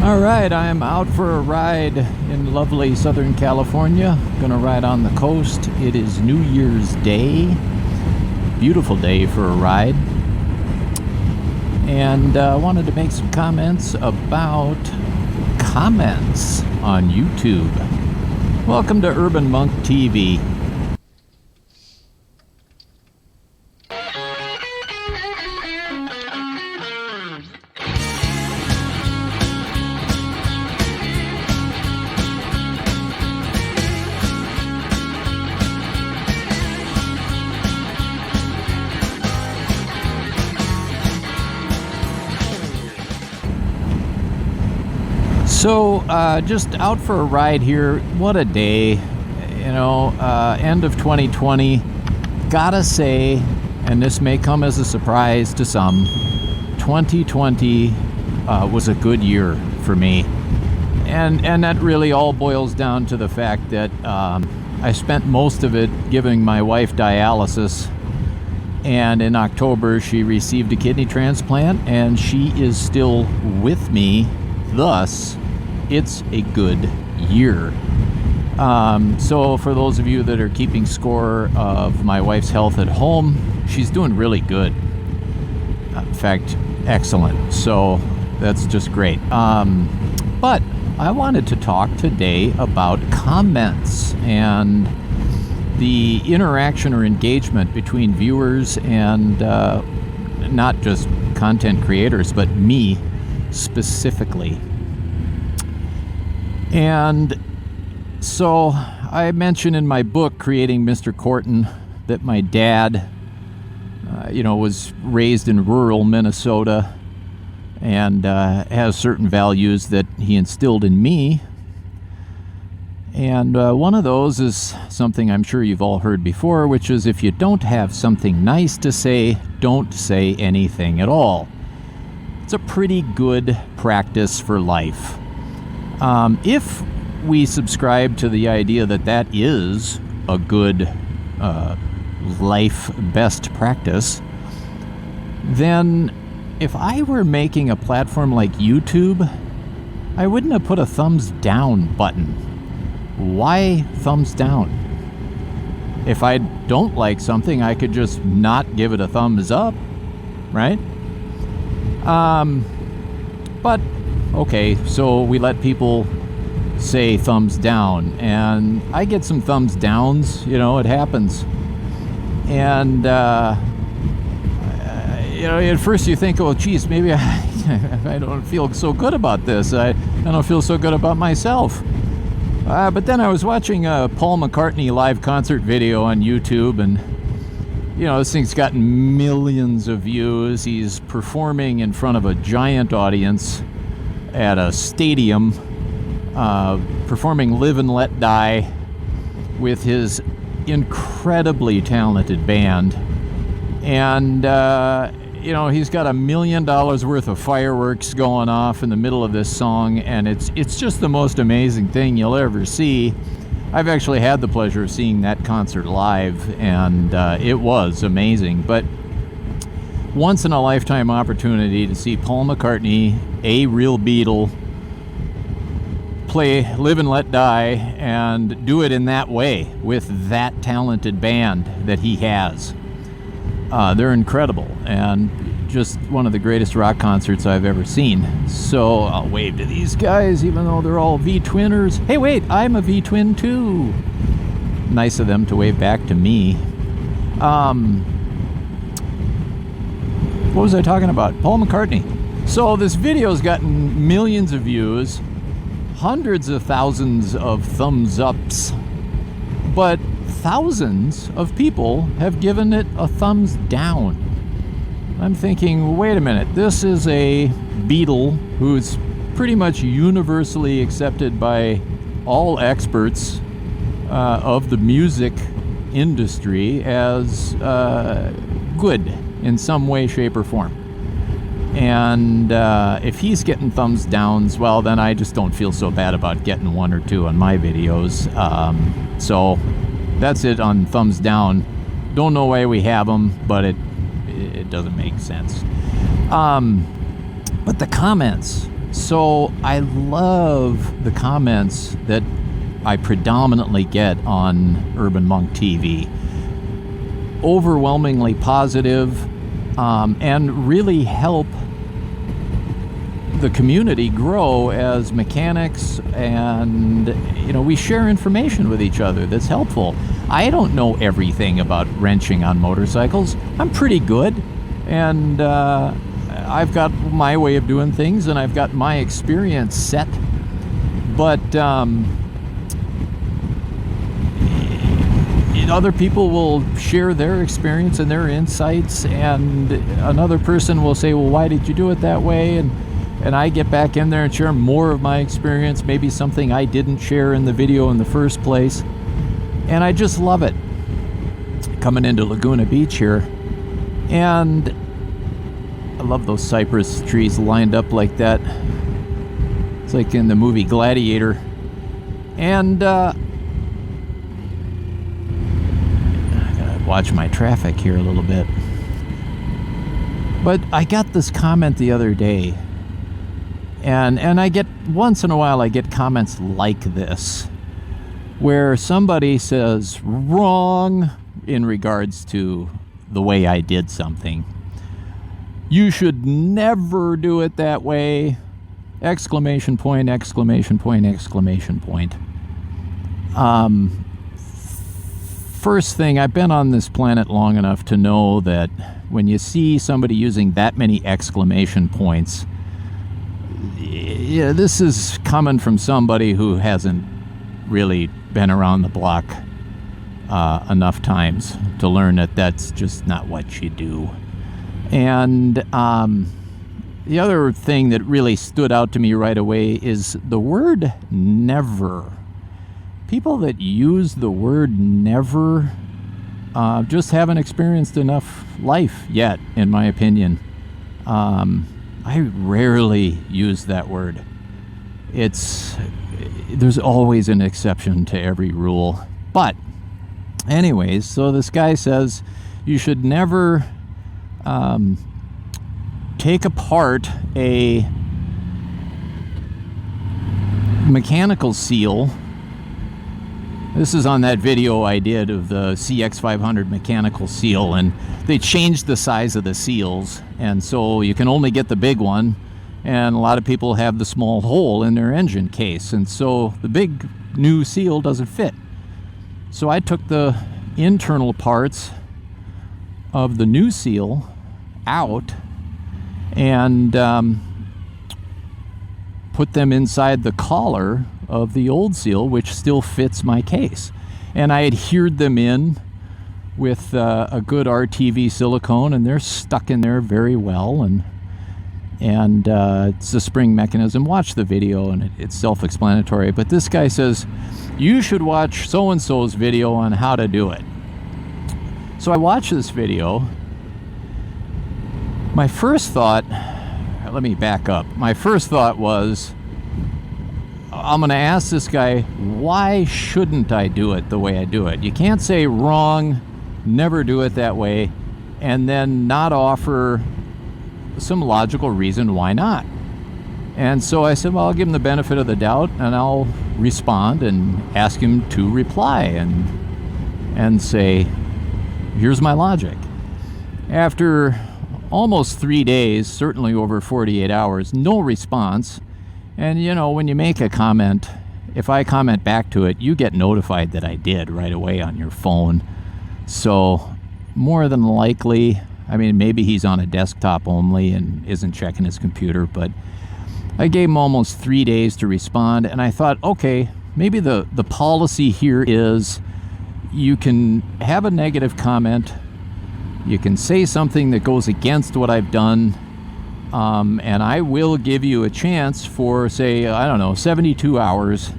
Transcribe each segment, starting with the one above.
All right, I'm out for a ride in lovely Southern California. Gonna ride on the coast. It is New Year's Day. Beautiful day for a ride. And I wanted to make some comments about comments on YouTube. Welcome to Urban Monk TV. So, just out for a ride here. What a day, end of 2020. Gotta say, and this may come as a surprise to some, 2020 was a good year for me. And that really all boils down to the fact that I spent most of it giving my wife dialysis. And in October, she received a kidney transplant, and she is still with me. Thus, it's a good year. So for those of you that are keeping score of my wife's health at home, she's doing really good. In fact, excellent. So that's just great. But I wanted to talk today about comments and the interaction or engagement between viewers and not just content creators, but me specifically. And so I mentioned in my book, Creating Mr. Corton, that my dad, was raised in rural Minnesota and has certain values that he instilled in me. And one of those is something I'm sure you've all heard before, which is if you don't have something nice to say, don't say anything at all. It's a pretty good practice for life. If we subscribe to the idea that that is a good life best practice, then if I were making a platform like YouTube, I wouldn't have put a thumbs down button. Why thumbs down? If I don't like something, I could just not give it a thumbs up, right? But okay, so we let people say thumbs down, and I get some thumbs downs, it happens. And, at first you think, oh, geez, maybe I don't feel so good about this. I don't feel so good about myself. But then I was watching a Paul McCartney live concert video on YouTube, and, this thing's gotten millions of views. He's performing in front of a giant audience at a stadium, performing Live and Let Die with his incredibly talented band. And, he's got $1 million worth of fireworks going off in the middle of this song, and it's just the most amazing thing you'll ever see. I've actually had the pleasure of seeing that concert live, and it was amazing. But once in a lifetime opportunity to see Paul McCartney, a real Beatle, play Live and Let Die and do it in that way with that talented band that he has. They're incredible and just one of the greatest rock concerts I've ever seen. So I'll wave to these guys even though they're all V-twinners. Hey, wait, I'm a V-twin too. Nice of them to wave back to me. What was I talking about? Paul McCartney. So this video's gotten millions of views, hundreds of thousands of thumbs ups, but thousands of people have given it a thumbs down. I'm thinking, wait a minute, this is a Beatle who's pretty much universally accepted by all experts of the music industry as good in some way, shape, or form. And if he's getting thumbs downs, well, then I just don't feel so bad about getting one or two on my videos. So that's it on thumbs down. Don't know why we have them, but it doesn't make sense. But the comments, So I love the comments that I predominantly get on Urban Monk TV. Overwhelmingly positive, and really help the community grow as mechanics, and we share information with each other that's helpful. I don't know everything about wrenching on motorcycles. I'm pretty good, and I've got my way of doing things, and I've got my experience set, but other people will share their experience and their insights, and another person will say, well, why did you do it that way? And I get back in there and share more of my experience, maybe something I didn't share in the video in the first place. And I just love it. Coming into Laguna Beach here, and I love those cypress trees lined up like that. It's like in the movie Gladiator. And I gotta watch my traffic here a little bit. But I got this comment the other day, and I get, once in a while I get comments like this, where somebody says wrong in regards to the way I did something. You should never do it that way! Exclamation point, exclamation point, exclamation point. First thing, I've been on this planet long enough to know that when you see somebody using that many exclamation points, yeah, this is coming from somebody who hasn't really been around the block enough times to learn that that's just not what you do. And the other thing that really stood out to me right away is the word never. People that use the word never just haven't experienced enough life yet, in my opinion. I rarely use that word. There's always an exception to every rule. But anyways, so this guy says you should never take apart a mechanical seal. This is on that video I did of the CX500 mechanical seal, and they changed the size of the seals, and so you can only get the big one, and a lot of people have the small hole in their engine case, and so the big new seal doesn't fit. So I took the internal parts of the new seal out and put them inside the collar of the old seal, which still fits my case. And I adhered them in with a good RTV silicone, and they're stuck in there very well. And it's a spring mechanism. Watch the video, and it's self-explanatory. But this guy says, you should watch so-and-so's video on how to do it. So I watched this video. My first thought, let me back up. My first thought was, I'm going to ask this guy, why shouldn't I do it the way I do it? You can't say wrong, never do it that way, and then not offer some logical reason why not. And so I said, well, I'll give him the benefit of the doubt, and I'll respond and ask him to reply and say, here's my logic. After almost 3 days, certainly over 48 hours, no response. And when you make a comment, if I comment back to it, you get notified that I did right away on your phone. So more than likely, maybe he's on a desktop only and isn't checking his computer, but I gave him almost 3 days to respond, and I thought, okay, maybe the policy here is you can have a negative comment, you can say something that goes against what I've done, and I will give you a chance for, say, 72 hours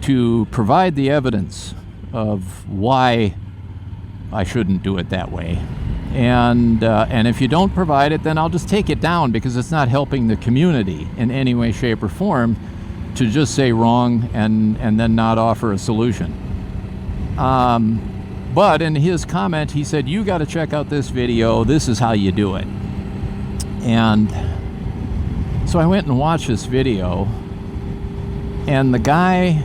to provide the evidence of why I shouldn't do it that way. And if you don't provide it, then I'll just take it down, because it's not helping the community in any way, shape, or form to just say wrong and then not offer a solution. But in his comment, he said, you got to check out this video. This is how you do it. And So I went and watched this video, and the guy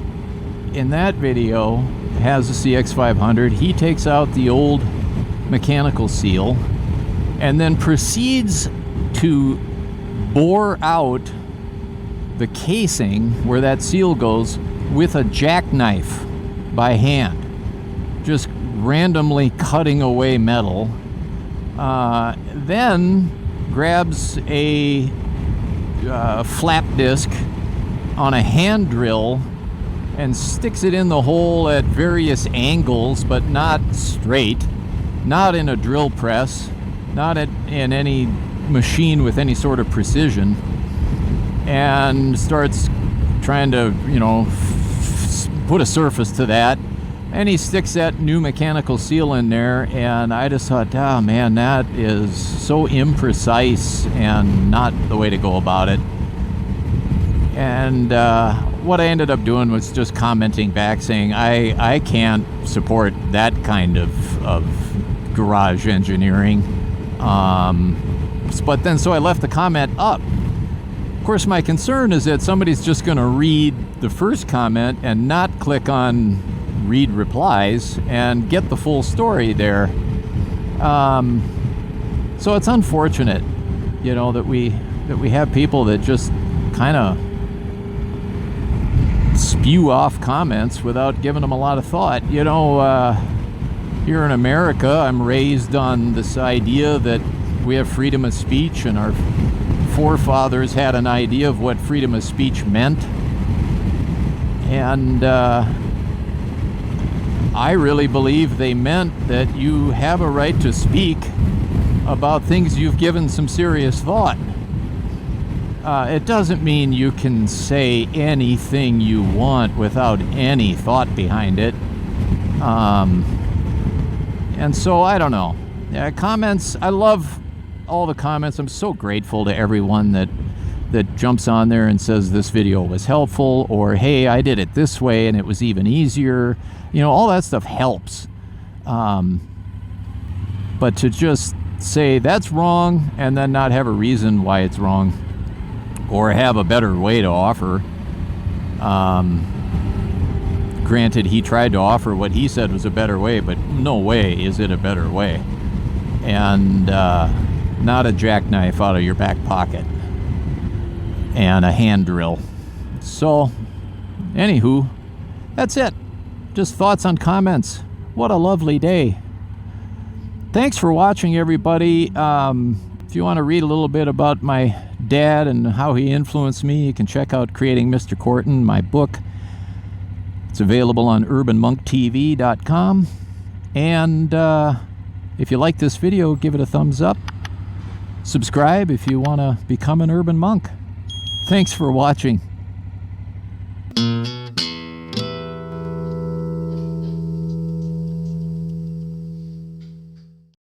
in that video has a CX500. He takes out the old mechanical seal and then proceeds to bore out the casing where that seal goes with a jackknife by hand, just randomly cutting away metal. Then grabs a flap disc on a hand drill and sticks it in the hole at various angles, but not straight, not in a drill press, not in any machine with any sort of precision, and starts trying to, put a surface to that. And he sticks that new mechanical seal in there, and I just thought, oh man, that is so imprecise and not the way to go about it. And what I ended up doing was just commenting back saying, I can't support that kind of garage engineering. But then so I left the comment up. Of course, my concern is that somebody's just going to read the first comment and not click on read replies and get the full story there. So it's unfortunate, that we have people that just kind of spew off comments without giving them a lot of thought. Here in America, I'm raised on this idea that we have freedom of speech, and our forefathers had an idea of what freedom of speech meant. And I really believe they meant that you have a right to speak about things you've given some serious thought. It doesn't mean you can say anything you want without any thought behind it. And so, I don't know. Comments, I love all the comments. I'm so grateful to everyone that jumps on there and says this video was helpful, or hey, I did it this way and it was even easier. All that stuff helps. But to just say that's wrong and then not have a reason why it's wrong, or have a better way to offer. Granted, he tried to offer what he said was a better way, but no way is it a better way. And not a jackknife out of your back pocket and a hand drill. So, anywho, that's it. Just thoughts on comments. What a lovely day. Thanks for watching, everybody. If you want to read a little bit about my dad and how he influenced me, you can check out Creating Mr. Corton, my book. It's available on urbanmonktv.com. And if you like this video, give it a thumbs up. Subscribe if you want to become an urban monk. Thanks for watching.